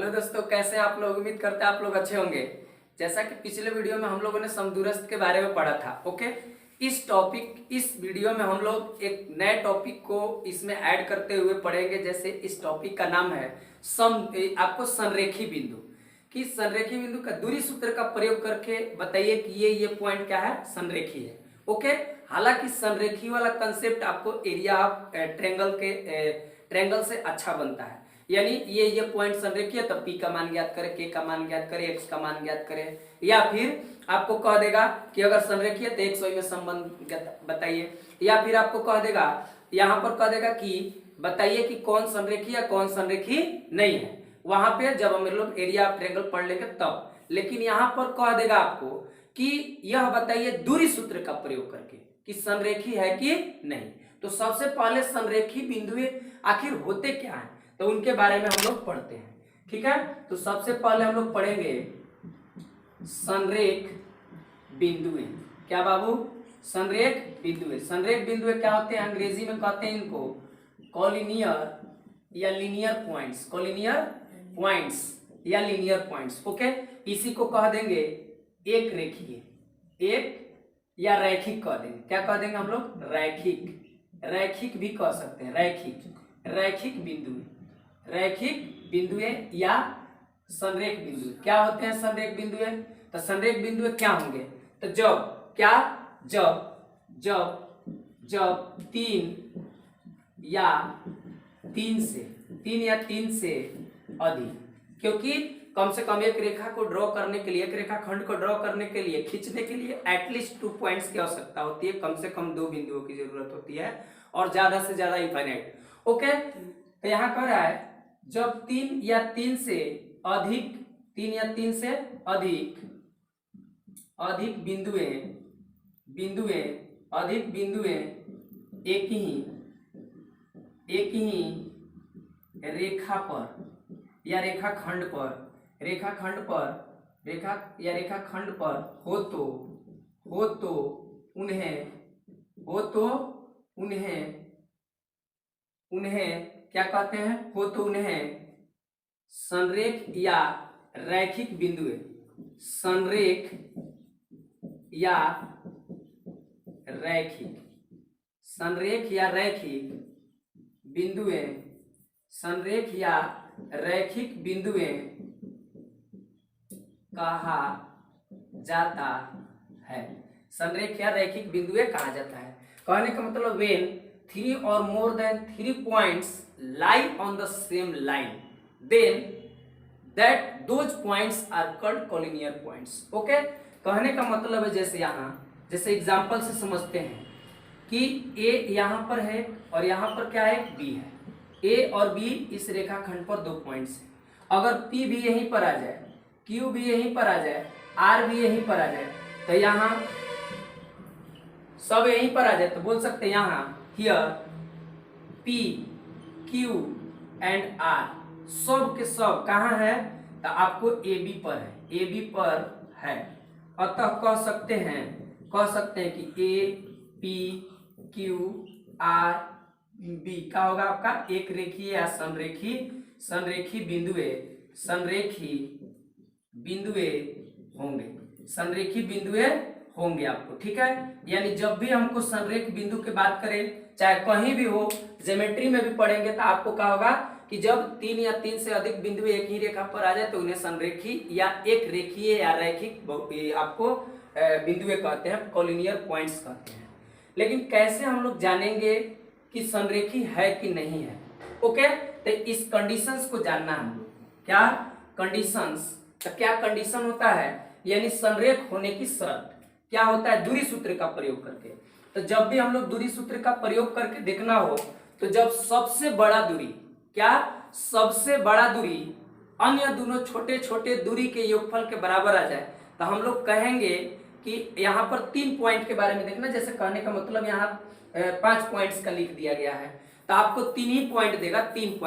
Hello दोस्तों, कैसे हैं आप लोग। उम्मीद करते हैं आप लोग अच्छे होंगे। जैसा कि पिछले वीडियो में हम लोगों ने समदूरस्थ के बारे में पढ़ा था। ओके, इस वीडियो में हम लोग एक नए टॉपिक को इसमें ऐड करते हुए पढ़ेंगे। जैसे इस टॉपिक का नाम है आपको संरेखी बिंदु। कि संरेखी बिंदु का दूरी सूत्र का प्रयोग करके बताइए कि ये पॉइंट क्या है, संरेखी है। ओके, हालांकि संरेखी वाला कंसेप्ट आपको एरिया ऑफ ट्रेंगल से अच्छा बनता है। यानी ये पॉइंट संरेखी है, तब पी का मान ज्ञात करें, के का मान ज्ञात करें, एक्स का मान ज्ञात करें। या फिर आपको कह देगा कि अगर संरेखी है तो एक्स वाई में संबंध बताइए। या फिर आपको कह देगा, यहाँ पर कह देगा कि बताइए कि कौन संरेखी है कौन संरेखी नहीं है। वहां पे जब हम लोग एरिया ऑफ ट्रायंगल पढ़ लेंगे तब। लेकिन यहाँ पर कह देगा आपको कि यह बताइए दूरी सूत्र का प्रयोग करके कि संरेखी है कि नहीं। तो सबसे पहले संरेखी बिंदु आखिर होते क्या है, तो उनके बारे में हम लोग पढ़ते हैं। ठीक है, तो सबसे पहले हम लोग पढ़ेंगे संरेख बिंदुएं। क्या बाबू, संरेख बिंदुएं। संरेख बिंदुएं क्या होते हैं, अंग्रेजी में कहते हैं इनको कॉलिनियर या लीनियर पॉइंट्स। कॉलिनियर पॉइंट्स या लीनियर पॉइंट्स। ओके, इसी को कह देंगे एक रेखीय, एक या रैखिक कह देंगे। क्या कह देंगे हम लोग, रैखिक। रैखिक भी कह सकते हैं, रैखिक बिंदु। रैखिक बिंदुएं या संरेख बिंदु क्या होते हैं। संरेख बिंदुएं, तो संरेख बिंदुएं क्या होंगे, तो जब तीन या तीन से अधिक, क्योंकि कम से कम एक रेखा को ड्रॉ करने के लिए, एक रेखा खंड को ड्रॉ करने के लिए, खींचने के लिए एटलीस्ट 2 पॉइंट्स की आवश्यकता होती है। कम से कम 2 बिंदुओं की जरूरत होती है और ज्यादा से ज्यादा इनफाइनाइट। ओके, तो यहाँ कह रहा है जब 3 या 3 से अधिक बिंदुएं एक ही रेखा पर या रेखाखंड पर हो तो उन्हें क्या कहते हैं, हो तो उन्हें संरेख या रैखिक बिंदुएं, संरेख या रैखिक बिंदुएं कहा जाता है। संरेख या रैखिक बिंदुएं कहा जाता है। कहने का मतलब when 3 or more than 3 points lie on the same line, then those points are called collinear points. Okay, कहने का मतलब है जैसे एग्जांपल से समझते हैं कि A यहाँ पर है और यहाँ पर क्या है, B है। A और B इस रेखाखंड पर 2 पॉइंट्स हैं। अगर P भी यहीं पर आ जाए, Q भी यहीं पर आ जाए, R भी यहीं पर आ जाए, तो यहाँ सब यहीं पर आ जाए, तो बोल सकते हैं यहाँ here P, Q and R सब के सब कहाँ है, तो आपको AB पर है। अतः कह सकते हैं कि A, P, Q, R, B का होगा आपका एक रेखीय या संरेखी बिंदुएं होंगे आपको। ठीक है, यानी जब भी हमको संरेख बिंदु की बात करें, चाहे कहीं भी हो, ज्योमेट्री में भी पढ़ेंगे, तो आपको क्या होगा कि जब 3 या 3 से अधिक बिंदु एक ही रेखा पर आ जाए तो उन्हें संरेखी या एक रेखीय या रैखिक आपको बिंदुएं कहते हैं, कॉलिनियर पॉइंट्स कहते हैं। लेकिन कैसे हम लोग जानेंगे कि संरेखी है कि नहीं है। ओके, तो इस कंडीशंस को जानना हम लोग। क्या कंडीशंस, तो क्या कंडीशन होता है, यानी संरेख होने की शर्त क्या होता है, दूरी सूत्र का प्रयोग करके। तो जब भी हम लोग दूरी सूत्र का प्रयोग करके देखना हो, तो जब सबसे बड़ा दूरी अन्य दोनों छोटे छोटे दूरी के योगफल के बराबर आ जाए, तो हम लोग कहेंगे कि यहाँ पर 3 पॉइंट के बारे में देखना। जैसे कहने का मतलब यहाँ 5 पॉइंट्स का लिख दिया गया है, तो आपको 3 ही पॉइंट देगा, 3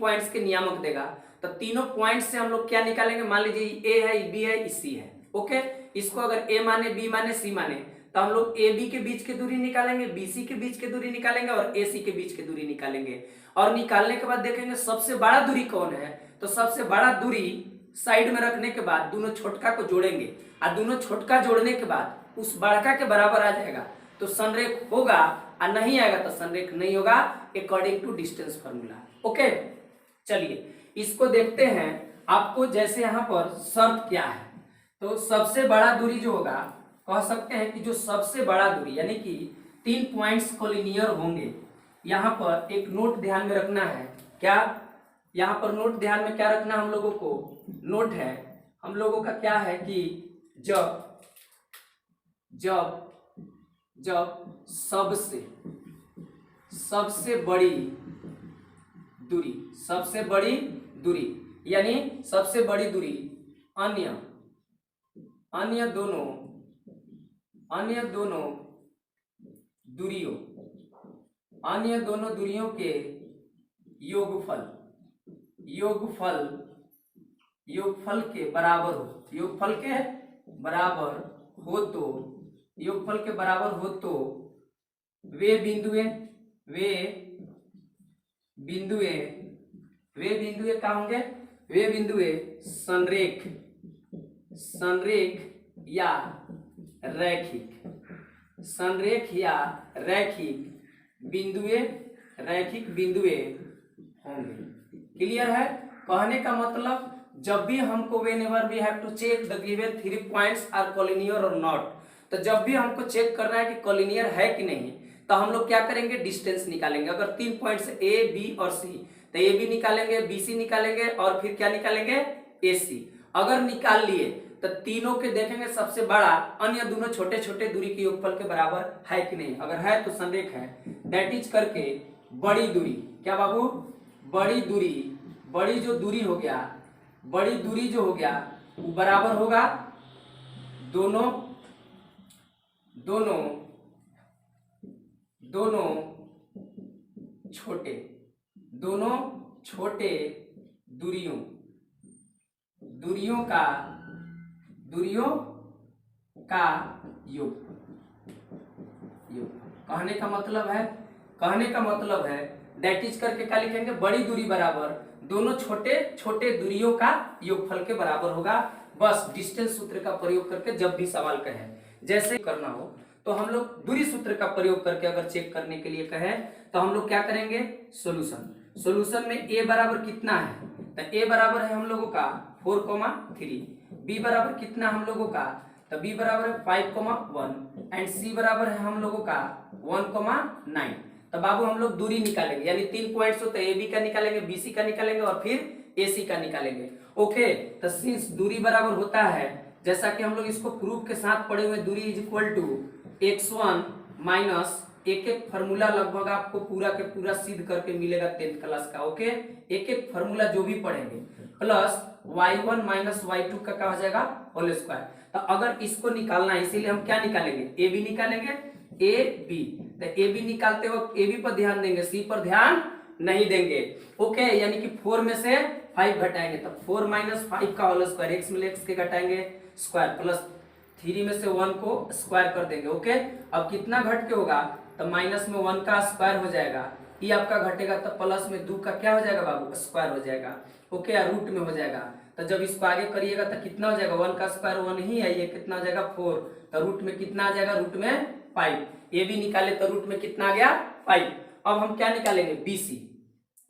पॉइंट्स के नियामक देगा। तो तीनों पॉइंट से हम लोग क्या निकालेंगे, मान लीजिए A है, B है, C है। ओके, इसको अगर A माने, B माने, C माने, तो हम लोग AB के बीच की दूरी निकालेंगे, BC के बीच की दूरी निकालेंगे और AC के बीच की दूरी निकालेंगे। और निकालने के बाद देखेंगे सबसे बड़ा दूरी कौन है, तो सबसे बड़ा दूरी साइड में रखने के बाद दोनों छोटका को जोड़ेंगे और दोनों छोटका जोड़ने के बाद उस बड़का के बराबर आ जाएगा तो संरेख होगा, और नहीं आएगा तो संरेख नहीं होगा, according to distance formula. Okay, चलिए इसको देखते हैं। आपको जैसे यहाँ पर शर्त क्या है, तो सबसे बड़ा दूरी जो होगा, कह सकते हैं कि जो सबसे बड़ा दूरी यानी कि 3 पॉइंट्स कोलिनियर होंगे। यहाँ पर एक नोट ध्यान में रखना है, क्या यहाँ पर नोट ध्यान में क्या रखना हम लोगों को, नोट है हम लोगों का क्या है कि जब जब जब सबसे बड़ी दूरी यानी सबसे बड़ी दूरी अन्य दोनों दूरियों के योगफल के बराबर हो तो वे बिंदुए क्या होंगे, वे बिंदुए संरेख या रैखिक बिंदुए होंगे। क्लियर है? कहने का मतलब जब भी हमको whenever we have to check the given 3 points are collinear और नॉट, तो जब भी हमको चेक करना है कि कोलिनियर है कि नहीं, तो हम लोग क्या करेंगे, डिस्टेंस निकालेंगे। अगर 3 पॉइंट्स ए बी और सी, तो ए बी निकालेंगे, बी सी निकालेंगे और फिर क्या निकालेंगे, ए सी। अगर निकाल लिए तो तीनों के देखेंगे सबसे बड़ा अन्य दोनों छोटे छोटे दूरी के योगफल के बराबर है कि नहीं। अगर है तो संरेख है। दैट इज करके बड़ी दूरी, क्या बाबू, बड़ी जो दूरी हो गया, बड़ी दूरी जो हो गया वो बराबर होगा दोनों छोटे दूरियों का योग। कहने का मतलब है दैट इज करके क्या लिखेंगे, बड़ी दूरी बराबर दोनों छोटे छोटे दूरियों का योगफल के बराबर होगा। बस डिस्टेंस सूत्र का प्रयोग करके जब भी सवाल कहे जैसे करना हो तो हम लोग दूरी सूत्र का प्रयोग करके अगर चेक करने के लिए कहें तो हम लोग क्या करेंगे, सॉल्यूशन में a बराबर कितना है, तो a बराबर है हम लोगों का 4,3, b बराबर कितना हम लोगों का, तो b बराबर है 5,1 एंड c बराबर है हम लोगों का 1,9। तो बाबू हम लोग दूरी निकालेंगे, यानी 3 पॉइंट्स होते हैं, ए बी का निकालेंगे, बी सी का निकालेंगे और फिर ए सी का निकालेंगे। ओके, तो सिंस दूरी बराबर होता है, जैसा कि हम लोग इसको प्रूफ के साथ पढ़े हुए, दूरी is equal to x1 minus एक फार्मूला लगभग आपको पूरा के पूरा सिद्ध करके मिलेगा 10th क्लास का। ओके, एक फार्मूला जो भी पढ़ेंगे प्लस y1 माइनस y2 का क्या हो जाएगा, होल स्क्वायर। तो अगर इसको निकालना है इसीलिए हम क्या निकालेंगे, ए बी निकालेंगे, ए बी। तो ए बी निकालते वक्त ए बी पर ध्यान देंगे, सी पर ध्यान नहीं देंगे। ओके, यानी कि 4 में से 5 घटाएंगे तो 4 माइनस 5 का होल स्क्वायर, एक्स में एक्स के घटाएंगे स्क्वायर, प्लस 3 में से 1 को स्क्वायर कर देंगे। ओके, अब कितना घट के होगा, तो माइनस में 1 का स्क्वायर हो जाएगा, ये आपका घटेगा तो प्लस में 2 का क्या हो जाएगा बाबू, स्क्वायर हो जाएगा। ओके, रूट में हो जाएगा। तो जब इसको आगे करिएगा तो कितना हो जाएगा, 1 का स्क्वायर 1 ही है, ये कितना हो जाएगा 4, तो रूट में कितना आ जाएगा, रूट में 5। ए बी निकाले तो रूट में कितना आ गया 5। अब हम क्या निकालेंगे, बीसी,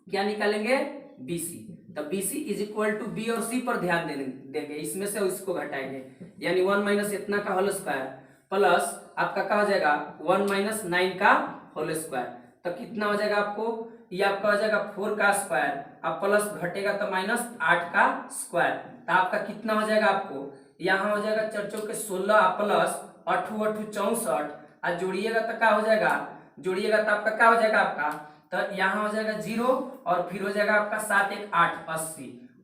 क्या निकालेंगे, बीसी। तो BC is equal to B और सी पर ध्यान देंगे, इसमें से इसको घटाएंगे, यानी 1 माइनस इतना का होल स्क्वायर प्लस आपका क्या हो जाएगा 1 माइनस 9 का होल स्क्वायर। तो कितना हो जाएगा आपको, ये आपका हो जाएगा 4 का स्क्वायर, अब प्लस घटेगा तो माइनस 8 का स्क्वायर। तो आपका कितना हो जाएगा, आपको यहाँ हो जाएगा 4 चौके 16 प्लस 8 8 64, और जोड़िएगा तो क्या हो जाएगा, जोड़िएगा तो आपका क्या हो जाएगा, आपका तो यहाँ हो जाएगा 0 और फिर हो जाएगा आपका 7 1 8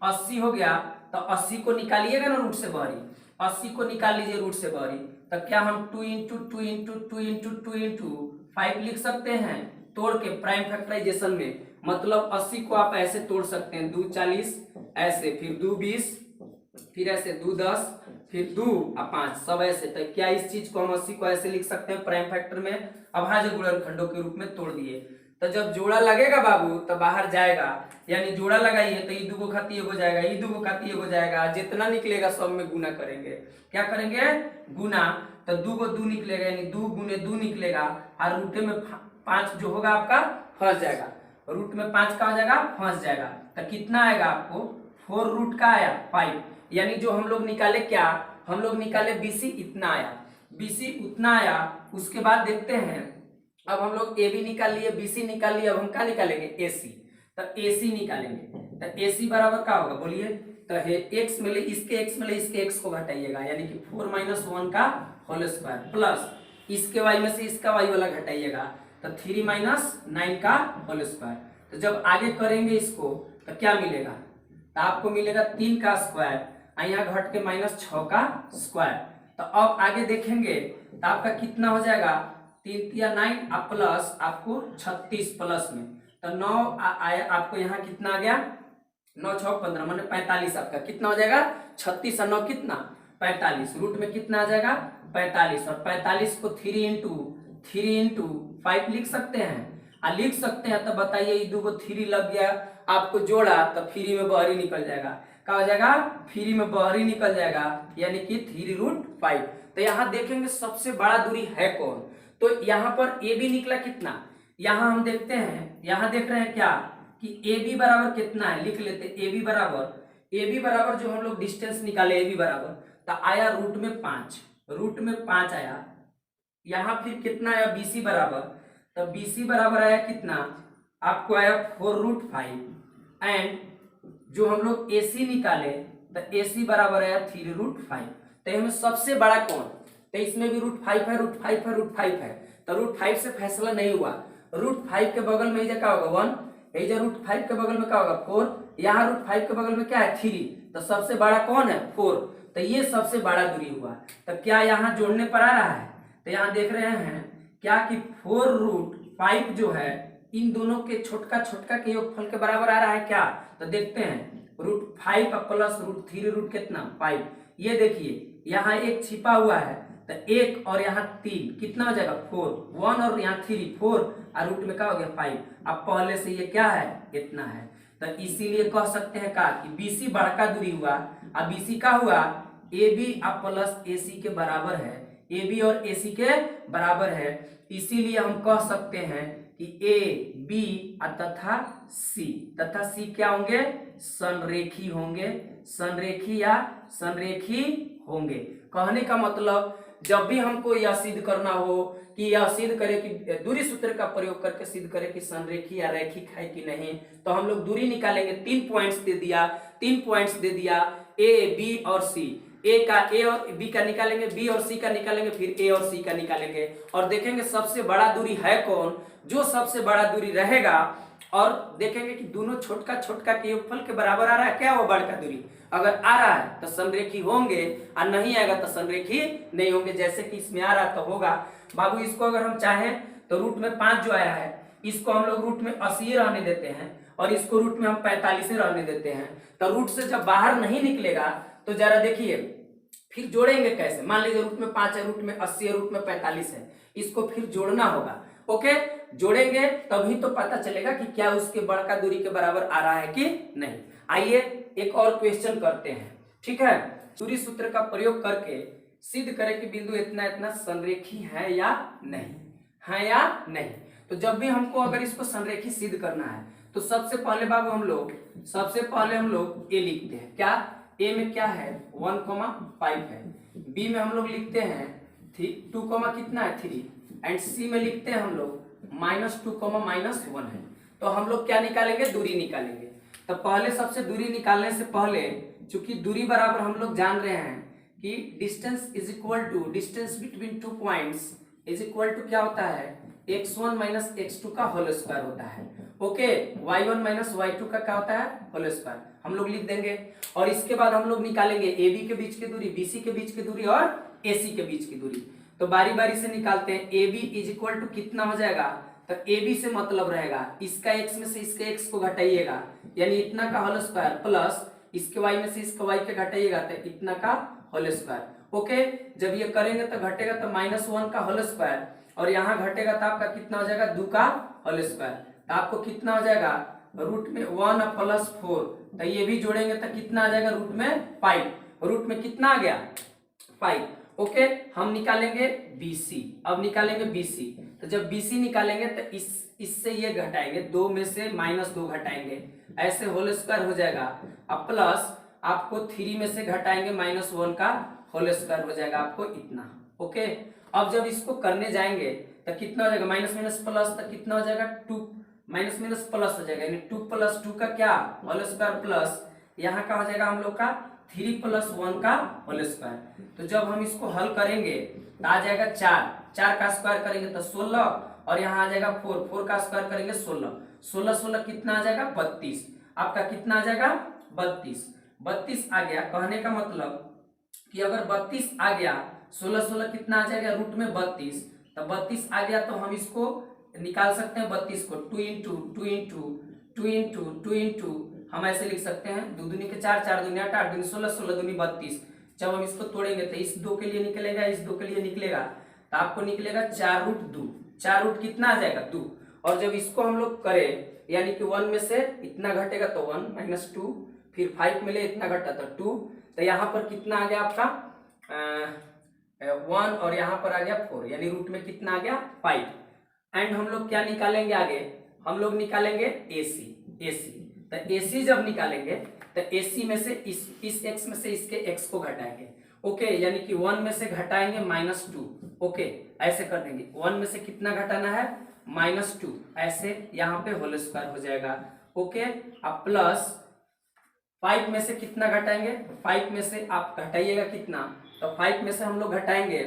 80 हो गया। तो 80 को निकालिएगा ना रूट से बाहरी, 80 को निकाल लीजिए रूट से बाहरी, तो क्या हम 2 इंटू 2 इंटू 2 इंटू 2 इंटू 5 लिख सकते हैं तोड़ के प्राइम फैक्टराइजेशन में। मतलब 80 को आप ऐसे तोड़ सकते हैं, 2 40 ऐसे, फिर 2 20, फिर ऐसे 2 10, फिर 2 और 5 सब ऐसे। तो क्या इस चीज को हम 80 को ऐसे लिख सकते हैं प्राइम फैक्टर में, अभाज्य गुणनखंडों के रूप में तोड़ दिए। तो जब जोड़ा लगेगा बाबू तो बाहर जाएगा, यानी जोड़ा लगाइए तो ये 2 को खाती हो जाएगा, ये 2 को खाती हो जाएगा, जितना निकलेगा सब में गुना करेंगे। क्या करेंगे? गुना। तो 2 को 2 निकलेगा, यानी 2 गुने 2 निकलेगा, और रूटे में 5 जो होगा आपका फंस जाएगा, रूट में 5 का हो जाएगा, फंस जाएगा। तो कितना आएगा आपको? 4 रूट का आया 5, यानी जो हम लोग निकाले क्या, हम लोग निकाले BC इतना आया, BC उतना आया। उसके बाद देखते हैं, अब हम लोग AB निकाल लिए, BC निकाल लिए, अब हम क्या निकालेंगे? AC। तो AC निकालेंगे, तो AC बराबर क्या होगा बोलिए? तो है x मिले इसके x मिले इसके x को घटाइएगा, यानी कि 4 - 1 का होल स्क्वायर प्लस इसके y में से इसका y वाला घटाइएगा, तो 3 - 9 का होल स्क्वायर। तो जब आगे करेंगे इसको तो क्या मिलेगा? तो आपको मिलेगा 3 का स्क्वायर, यहाँ घट के -6 का स्क्वायर। तो अब आगे देखेंगे तो आपका कितना हो जाएगा? 3 × 9 और प्लस आपको 36 प्लस में, तो 9 आया आपको, यहाँ कितना आ गया? 9 × 6 = 15, माने 45 आपका कितना हो जाएगा? 36 और 9 कितना? 45। रूट में कितना आ जाएगा? 45, और 45 को 3 × 5 लिख सकते हैं, लिख सकते हैं। तो बताइए, ये 2 को 3 लग गया, आपको जोड़ा तो फ्री में बहरी निकल जाएगा। क्या हो जाएगा? फ्री में बहरी निकल जाएगा, यानी कि 3√5। तो यहाँ देखेंगे सबसे बड़ा दूरी है कौन? तो यहाँ पर AB निकला कितना? यहाँ हम देखते हैं, यहाँ देख रहे हैं क्या कि AB बराबर कितना है, लिख लेते। AB बराबर जो हम लोग डिस्टेंस निकाले AB बराबर, तो आया रूट में 5 आया। यहाँ फिर कितना आया? BC बराबर, तो BC बराबर आया कितना? आपको आया 4√5, एंड जो हम लोग AC निकाले तो AC बराबर आया 3√5। तो इसमें सबसे बड़ा कौन? तो इसमें भी √5 है, √5 है, तो √5 से फैसला नहीं हुआ। √5 के बगल में क्या होगा? 1, √5 के बगल में क्या होगा? 4, यहाँ √5 के बगल में क्या है? 3, तो सबसे बड़ा कौन है? 4। तो ये सबसे बड़ा दूरी हुआ। तो क्या यहाँ जोड़ने पर आ रहा है? तो यहाँ देख रहे हैं क्या कि 4√5 जो है इन दोनों के छोटका के योगफल के बराबर आ रहा है क्या? तो देखते हैं, √5 प्लस √3 कितना? 5। ये देखिए यहाँ एक छिपा हुआ है, तो 1 और यहाँ 3 कितना हो जाएगा? 4, 1 और यहाँ 3, 4, और रूट में क्या हो गया? 5। अब पहले से ये क्या है? इतना है। तो इसीलिए कह सकते हैं का कि BC बड़का दूरी हुआ, अब BC का हुआ AB प्लस AC के बराबर है, AB और AC के बराबर है। इसीलिए हम कह सकते हैं कि A, B तथा C क्या होंगे? संरेखी होंगे, संरेखी या संरेखी होंगे। कहने का मतलब, जब भी हमको यह सिद्ध करना हो कि यह सिद्ध करे कि दूरी सूत्र का प्रयोग करके सिद्ध करे कि संरेखी या रैखिक है कि नहीं, तो हम लोग दूरी निकालेंगे। 3 पॉइंट्स दे दिया, A, B और C। A और B का निकालेंगे, B और C का निकालेंगे, फिर A और C का निकालेंगे, और देखेंगे सबसे बड़ा दूरी है कौन। जो सबसे बड़ा दूरी रहेगा, और देखेंगे कि दोनों छोटका के योगफल के बराबर आ रहा है क्या? वो बड़का दूरी अगर आ रहा है तो संरेखी होंगे, और नहीं आएगा तो संरेखी नहीं होंगे। जैसे कि इसमें आ रहा तो होगा बाबू। इसको अगर हम चाहें तो रूट में 5 जो आया है, इसको हम लोग रूट में 80 रहने देते हैं, और इसको रूट में हम 45 रहने देते हैं। तो रूट से जब बाहर नहीं निकलेगा तो जरा देखिए फिर जोड़ेंगे कैसे। मान लीजिए रूट में 5 है, रूट में 80 है, रूट में 45 है, इसको फिर जोड़ना होगा। ओके, जोड़ेंगे तभी तो पता चलेगा कि क्या उसके बड़का दूरी के बराबर आ रहा है कि नहीं। आइए एक और क्वेश्चन करते हैं, ठीक है। दूरी सूत्र का प्रयोग करके सिद्ध करें कि बिंदु इतना इतना संरेखी है या नहीं। तो जब भी हमको अगर इसको संरेखी सिद्ध करना है तो सबसे पहले बाबू हम लोग ए लिखते हैं। क्या? ए में क्या है? 1,5 है। बी में हम लोग लिखते हैं 2, कितना है? 3, एंड सी में लिखते हैं हम लोग -2, -1 है। तो हम लोग क्या निकालेंगे? दूरी निकालेंगे। तो पहले सबसे दूरी निकालने से पहले, चूंकि दूरी बराबर हम लोग जान रहे हैं कि distance is equal to distance between 2 points is equal to क्या होता है? x1 - x2 का होल स्क्वायर होता है। ओके, y1 - y2 का क्या होता है? होल स्क्वायर हम लोग लिख देंगे। और इसके बाद हम लोग निकालेंगे AB के बीच की दूरी, BC के बीच की दूरी और AC के बीच की दूरी। तो बारी बारी से निकालते हैं। AB इज इक्वल टू कितना हो जाएगा? तो AB से मतलब रहेगा इसका x में से इसके x को घटाइएगा, यानी इतना का होल स्क्वायर, प्लस इसके y में से इसका y के घटाइएगा तो इतना का होल स्क्वायर। ओके, जब ये करेंगे तो घटेगा तो -1 का होल स्क्वायर, और यहाँ घटेगा तो आपका कितना हो जाएगा? 2 का होल स्क्वायर। तो आपको कितना हो जाएगा, रूट में 1 प्लस 4, तो ये भी जोड़ेंगे तो कितना आ जाएगा, रूट में 5, रूट में कितना आ गया 5। ओके, हम निकालेंगे BC, अब निकालेंगे BC, तो जब BC निकालेंगे तो इससे ये घटाएंगे, 2 में से -2 घटाएंगे, ऐसे होल स्क्वायर हो जाएगा, अब प्लस आपको 3 में से घटाएंगे -1 का होल स्क्वायर हो जाएगा आपको इतना। ओके, अब जब इसको करने जाएंगे तो कितना हो जाएगा, माइनस माइनस प्लस, तो कितना हो जाएगा 2, माइनस माइनस प्लस हो जाएगा, यानी 2 + 2 का क्या होल स्क्वायर प्लस यहाँ का हो जाएगा हम लोग का 3 + 1 का होल स्क्वायर। तो जब हम इसको हल करेंगे तो आ जाएगा 4 का स्क्वायर करेंगे तो 16, और यहाँ आ जाएगा 4 का स्क्वायर करेंगे 16 कितना आ जाएगा 32, आपका कितना आ जाएगा 32 आ गया। कहने का मतलब कि अगर 32 आ गया, 16 कितना आ जाएगा, रूट में 32, तो 32 आ गया तो हम इसको निकाल सकते हैं 32 को 2 इंटू हम ऐसे लिख सकते हैं, 2 दूनी के 4, 4 दूनी 8, 8 दूनी 16, 16 दूनी 32। जब हम इसको तोड़ेंगे तो इस 2 के लिए निकलेगा, इस 2 के लिए निकलेगा, तो आपको निकलेगा 4√2, 4 कितना आ जाएगा 2, और जब इसको हम लोग करें यानी कि 1 में से इतना घटेगा तो 1 - 2, फिर 5 में ले इतना घटा तो 2, तो यहाँ पर कितना आ गया आपका 1, और यहाँ पर आ गया 4, यानी रूट में कितना आ गया 5। एंड हम लोग क्या निकालेंगे आगे, हम लोग निकालेंगे AC। तो AC जब निकालेंगे तो AC में से इस x में से इसके x को घटाएंगे। ओके, यानी कि 1 में से घटाएंगे -2। ओके, ऐसे कर देंगे, 1 में से कितना घटाना है -2, ऐसे यहाँ पे होल स्क्वायर हो जाएगा। ओके, अब प्लस 5 में से कितना घटाएंगे, 5 में से आप घटाइएगा कितना, तो 5 में से हम लोग घटाएंगे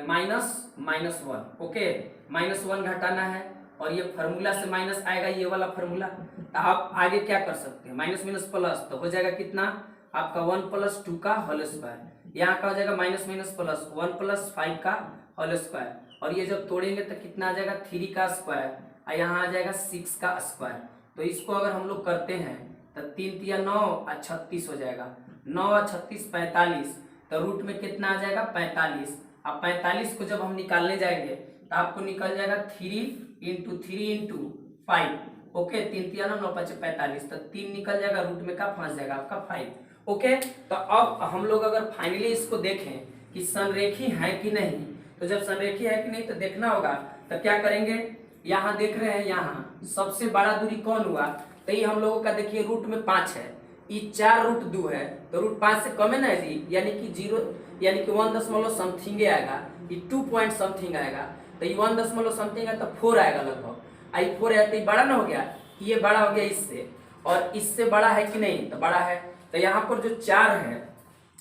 -1। ओके, -1 घटाना है, और ये फार्मूला से माइनस आएगा, ये वाला फार्मूला। तो आप आगे क्या कर सकते हैं, माइनस माइनस प्लस, तो हो जाएगा कितना आपका 1 + 2 का होल स्क्वायर, यहाँ का हो जाएगा माइनस माइनस प्लस 1 + 5 का होल स्क्वायर, और ये जब तोड़ेंगे तो कितना आ जाएगा 3 का स्क्वायर, और यहाँ आ जाएगा 6 का स्क्वायर। तो इसको अगर हम लोग करते हैं तो 3 × 9 और 36 हो जाएगा, 9 और 36 45, तो रूट में कितना आ जाएगा 45। अब 45 को जब हम निकालने जाएंगे तो आपको निकल जाएगा 3 × 3 × 5। ओके, 3 × 3 = 9, 5 = 45, तो 3 निकल जाएगा, रूट में का फंस जाएगा आपका 5। ओके, तो अब हम लोग अगर फाइनली इसको देखें कि संरेखी है कि नहीं, तो जब संरेखी है कि नहीं तो देखना होगा, तो क्या करेंगे, यहाँ देख रहे हैं, यहाँ सबसे बड़ा दूरी कौन हुआ, तो ये हम लोगों का देखिए रूट में 5 है, ये 4√2 है, तो रूट 5 से कम है ना जी, यानी कि 0, यानी कि 1 आएगा, ये 2 पॉइंट समथिंग आएगा, तो ये 1 समथिंग है तो 4 आएगा लगभग, आई 4 है तो ये बड़ा ना हो गया, ये बड़ा हो गया इससे, और इससे बड़ा है कि नहीं, तो बड़ा है। तो यहाँ पर जो 4 है,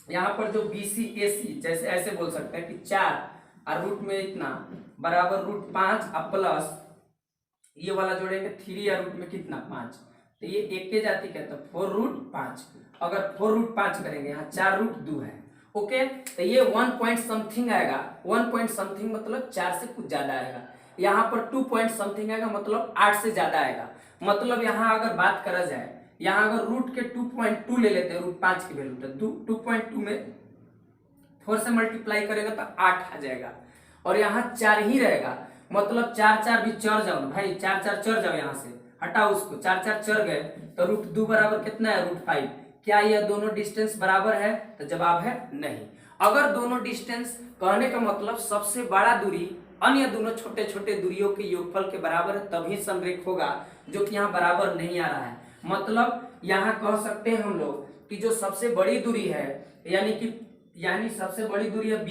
यहाँ पर जो BC AC जैसे ऐसे बोल सकते हैं कि 4 और रूट में इतना बराबर रूट 5 और प्लस ये वाला जोड़ेंगे 3 या रूट में कितना 5, तो ये एक के जाति का, तो 4√5, अगर 4√5 करेंगे, यहाँ 4√2 है। ओके, तो ये 1 पॉइंट समथिंग आएगा, 1 पॉइंट समथिंग मतलब 4 से कुछ ज्यादा आएगा, यहाँ पर 2 पॉइंट समथिंग आएगा, मतलब 8 से ज्यादा आएगा। मतलब यहाँ अगर बात करा जाए, यहाँ अगर रूट के 2.2 ले लेते हैं, रूट 5 की वैल्यू, तो 2.2 में 4 से मल्टीप्लाई करेगा तो 8 आ जाएगा, और यहाँ 4 ही रहेगा, मतलब 4 4 भी चढ़ जाओ ना भाई, 4 4 चढ़ जाओ, यहाँ से हटाओ उसको, 4 4 चढ़ गए तो √2 बराबर कितना है, √5। क्या यह दोनों डिस्टेंस बराबर है, तो जवाब है नहीं। अगर दोनों डिस्टेंस, कहने का मतलब सबसे बड़ा दूरी अन्य दोनों छोटे छोटे दूरियों के योगफल के बराबर है, तभी समरेख होगा, जो कि यहाँ बराबर नहीं आ रहा है। मतलब यहाँ कह सकते हैं हम लोग कि जो सबसे बड़ी दूरी है, यानी सबसे बड़ी दूरी है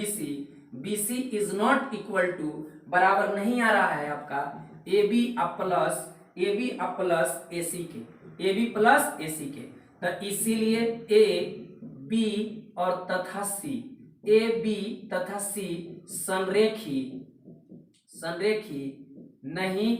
BC is not equal to, बराबर नहीं आ रहा है आपका AB प्लस AC के, तो इसीलिए AB और तथा C संरेखी नहीं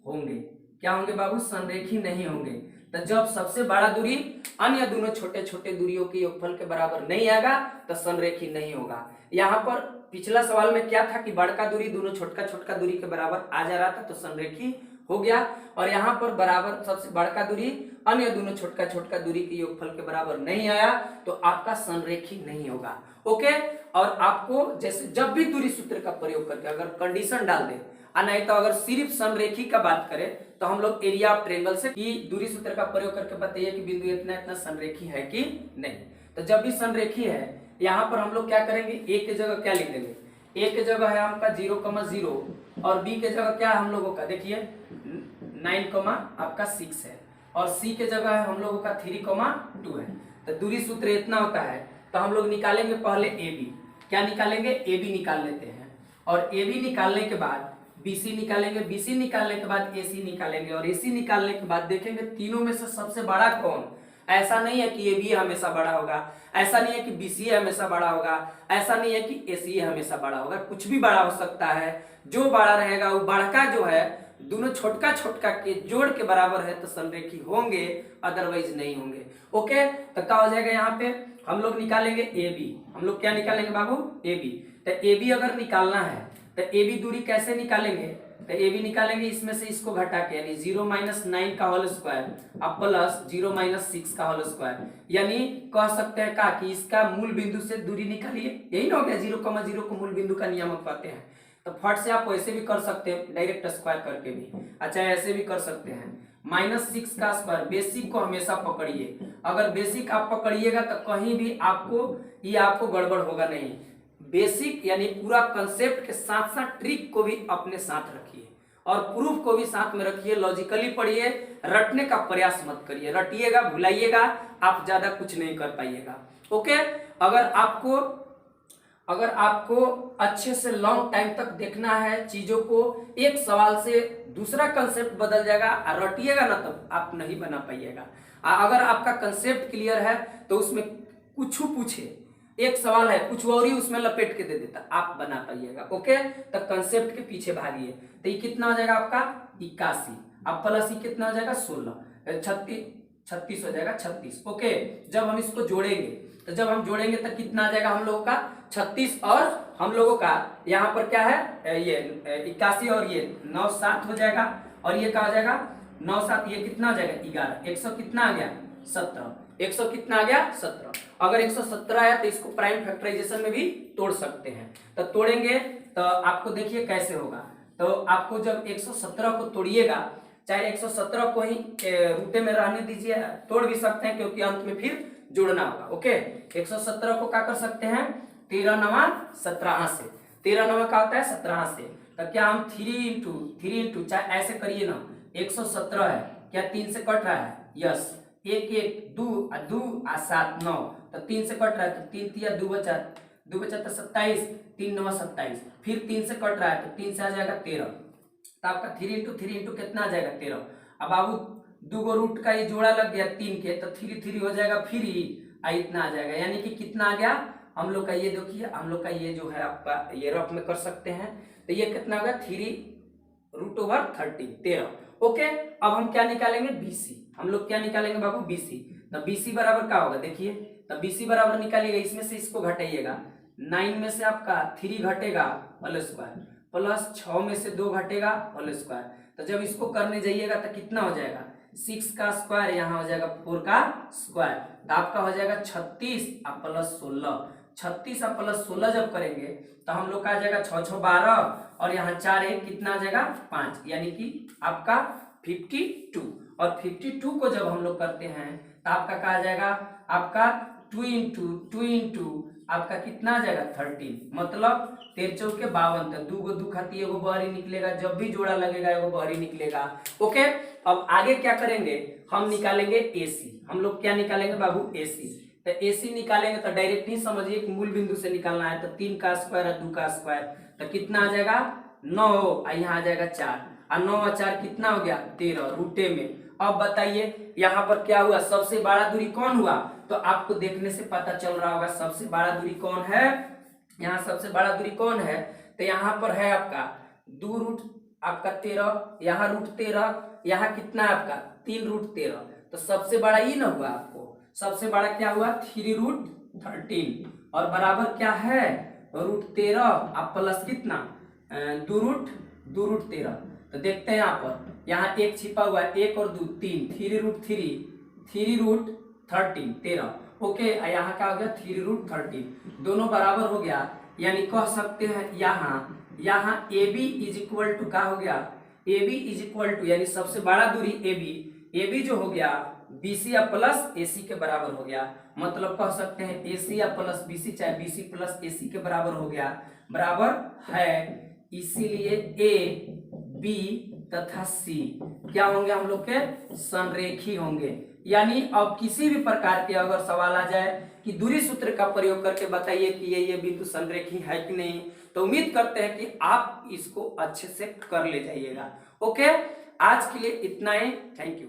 होंगे। क्या होंगे बाबू, संरेखी नहीं होंगे। तो जब सबसे बड़ा दूरी अन्य दोनों छोटे छोटे दूरियों के योगफल के बराबर नहीं आएगा तो संरेखी नहीं होगा। यहाँ पर पिछला सवाल में क्या था कि बड़का दूरी दोनों छोटका छोटका दूरी के बराबर आ जा रहा था, तो संरेखी हो गया, और यहाँ पर बराबर सबसे बड़का दूरी अन्य दोनों छोटका छोटका दूरी के योगफल के बराबर नहीं आया, तो आपका संरेखी नहीं होगा। ओके, और आपको जैसे जब भी दूरी सूत्र का प्रयोग करके अगर कंडीशन डाल दे, और नहीं तो अगर सिर्फ संरेखी का बात करें तो हम लोग एरिया ऑफ ट्रायंगल से कि दूरी सूत्र का प्रयोग करके बताइए कि बिंदु इतना इतना संरेखी है कि नहीं। तो जब भी संरेखी है यहाँ पर हम लोग क्या करेंगे, ए के जगह क्या लिख देंगे, ए के जगह है आपका 0,0 और बी के जगह क्या है हम लोगों का, देखिए 9,6 है और सी के जगह है हम लोगों का 3,2 है। तो दूरी सूत्र इतना होता है। तो हम लोग निकालेंगे पहले ए बी, क्या निकालेंगे, ए बी निकाल लेते हैं और ए बी निकालने के बाद BC निकालेंगे, BC निकालने के बाद AC निकालेंगे और AC निकालने के बाद देखेंगे तीनों में से सबसे बड़ा कौन। ऐसा नहीं है कि AB हमेशा बड़ा होगा, ऐसा नहीं है कि BC हमेशा बड़ा होगा, ऐसा नहीं है कि ACA हमेशा बड़ा होगा, कुछ भी बड़ा हो सकता है। जो बड़ा रहेगा वो बड़का जो है दोनों छोटका छोटका के जोड़ के बराबर है तो संरेखी होंगे, अदरवाइज नहीं होंगे। ओके, तो क्या हो जाएगा यहाँ पे हम लोग निकालेंगे AB, हम लोग क्या निकालेंगे बाबू, AB। तो AB अगर निकालना है तो AB दूरी कैसे निकालेंगे, तो AB निकालेंगे इसमें से इसको घटा के, यानी 0 - 9 का होल स्क्वायर अब प्लस 0 - 6 का होल स्क्वायर, यानी कह सकते हैं का कि इसका मूल बिंदु से दूरी निकालिए। यही ना हो गया, 0,0 को मूल बिंदु का नियमक कहते हैं। तो फट से आप वैसे भी कर सकते हैं, डायरेक्ट स्क्वायर करके भी, अच्छा ऐसे भी कर सकते हैं। -6 का स्क्वायर, बेसिक को हमेशा पकड़िए, अगर बेसिक आप पकड़िएगा तो कहीं भी आपको गड़बड़ होगा नहीं। बेसिक यानी पूरा कंसेप्ट के साथ साथ ट्रिक को भी अपने साथ रखिए और प्रूफ को भी साथ में रखिए, लॉजिकली पढ़िए, रटने का प्रयास मत करिए, रटिएगा भुलाइएगा आप ज्यादा कुछ नहीं कर पाइएगा। ओके, अगर आपको अच्छे से लॉन्ग टाइम तक देखना है चीजों को, एक सवाल से दूसरा कंसेप्ट बदल जाएगा और रटिएगा ना तब आप नहीं बना पाइएगा। अगर आपका कंसेप्ट क्लियर है तो उसमें कुछ पूछे, एक सवाल है कुछ और ही उसमें लपेट के दे देता, आप बना पाइएगा। ओके, तो कंसेप्ट के पीछे भागिए। तो ये कितना हो जाएगा आपका 81, अब प्लस ये कितना हो जाएगा 16, 36 हो जाएगा 36। ओके, जब हम इसको जोड़ेंगे तो कितना आ जाएगा हम लोगों का 36 और हम लोगों का यहाँ पर क्या है ये 81 और ये 9 7 हो जाएगा और ये क्या हो जाएगा 9 7, ये कितना हो जाएगा 11, 100 कितना आ गया 17, 100 कितना आ गया 17। अगर 117 है तो इसको प्राइम फैक्टराइजेशन में भी तोड़ सकते हैं। तो तोड़ेंगे तो आपको देखिए कैसे होगा। तो आपको जब 117 को तोड़िएगा, चाहे 117 को ही रूटे में रहने दीजिए, तोड़ भी सकते हैं क्योंकि अंत में फिर जोड़ना होगा। ओके, 117 को क्या कर सकते हैं 13 9 17 से, 13 9 का होता है 17 से। तो क्या हम 3 इंटू चाहे ऐसे करिए ना, 117 है क्या 3 से कट रहा है, यस, 1 1 2 2 7 9, तो 3 से कट रहा है तो 3 3 2 बचा तो 27, 3 9 27, फिर 3 से कट रहा है तो 3 से आ जाएगा 13, तो आपका 3 इंटू कितना आ जाएगा 13। अब बाबू दो गो रूट का ये जोड़ा लग गया 3 के, तो 3 3 हो जाएगा, फिर ही इतना आ जाएगा, यानी कि कितना आ गया हम लोग का, ये देखिए हम लोग का ये जो है आपका ये रफ में कर सकते हैं। तो ये कितना होगा 3√13 13। ओके, अब हम क्या निकालेंगे BC, हम लोग क्या निकालेंगे बाबू BC। तो BC बराबर क्या होगा देखिए, तो BC बराबर निकालिएगा, इसमें से इसको घटाइएगा, 9 में से आपका 3 घटेगा होल स्क्वायर प्लस 6 में से 2 घटेगा होल स्क्वायर। तो जब इसको करने जाइएगा तो कितना हो जाएगा 6 का स्क्वायर, यहाँ हो जाएगा 4 का स्क्वायर, तो आपका हो जाएगा 36 और प्लस 16, 36 और प्लस 16 जब करेंगे तो हम लोग का आ जाएगा 6 6 12 और यहाँ 4 1 कितना आ जाएगा 5, यानी कि आपका 52। और 52 को जब हम लोग करते हैं तो आपका क्या आ जाएगा, आपका 2 इंटू आपका कितना आ जाएगा 13, मतलब 13 चौके 52, तो 2 गो 2 खाती एगो बहरी निकलेगा, जब भी जोड़ा लगेगा एगो बहरी निकलेगा। ओके, अब आगे क्या करेंगे, हम निकालेंगे AC, हम लोग क्या निकालेंगे बाबू AC। तो AC निकालेंगे तो डायरेक्ट ही समझिए कि मूल बिंदु से निकालना है, तो 3 का स्क्वायर और 2 का स्क्वायर, तो कितना आ जाएगा 9 और यहाँ आ जाएगा 4 और 9 और 4 कितना हो गया 13 रूटे में। अब बताइए यहाँ पर क्या हुआ, सबसे बड़ा दूरी कौन हुआ, तो आपको देखने से पता चल रहा होगा सबसे बड़ा दूरी कौन है, यहाँ सबसे बड़ा दूरी कौन है, तो यहाँ पर है आपका 2 आपका 13, यहाँ √13, यहाँ कितना है आपका 3√13, तो सबसे बड़ा ये ना हुआ, आपको सबसे बड़ा क्या हुआ 3√13 और बराबर क्या है √13 आप प्लस कितना 2√13। तो देखते हैं यहाँ पर, यहाँ 1 छिपा हुआ है, 1 और 2 3, 3√13 13। ओके, यहाँ क्या हो गया 3√13, दोनों बराबर हो गया, यानी कह सकते हैं यहाँ यहाँ A B is equal to क्या हो गया, A B is equal to यानी सबसे बड़ा दूरी ए बी जो हो गया बीसी या प्लस एसी के बराबर हो गया। मतलब कह सकते हैं एसी या प्लस बीसी चाहे बीसी प्लस एसी के बराबर हो गया, बराबर है। इसीलिए ए बी तथा सी क्या होंगे हम लोग के संरेखी होंगे। यानी अब किसी भी प्रकार के अगर सवाल आ जाए कि दूरी सूत्र का प्रयोग करके बताइए कि ये बिंदु संरेखी है कि नहीं, तो उम्मीद करते हैं कि आप इसको अच्छे से कर ले जाइएगा। ओके, आज के लिए इतना ही, थैंक यू।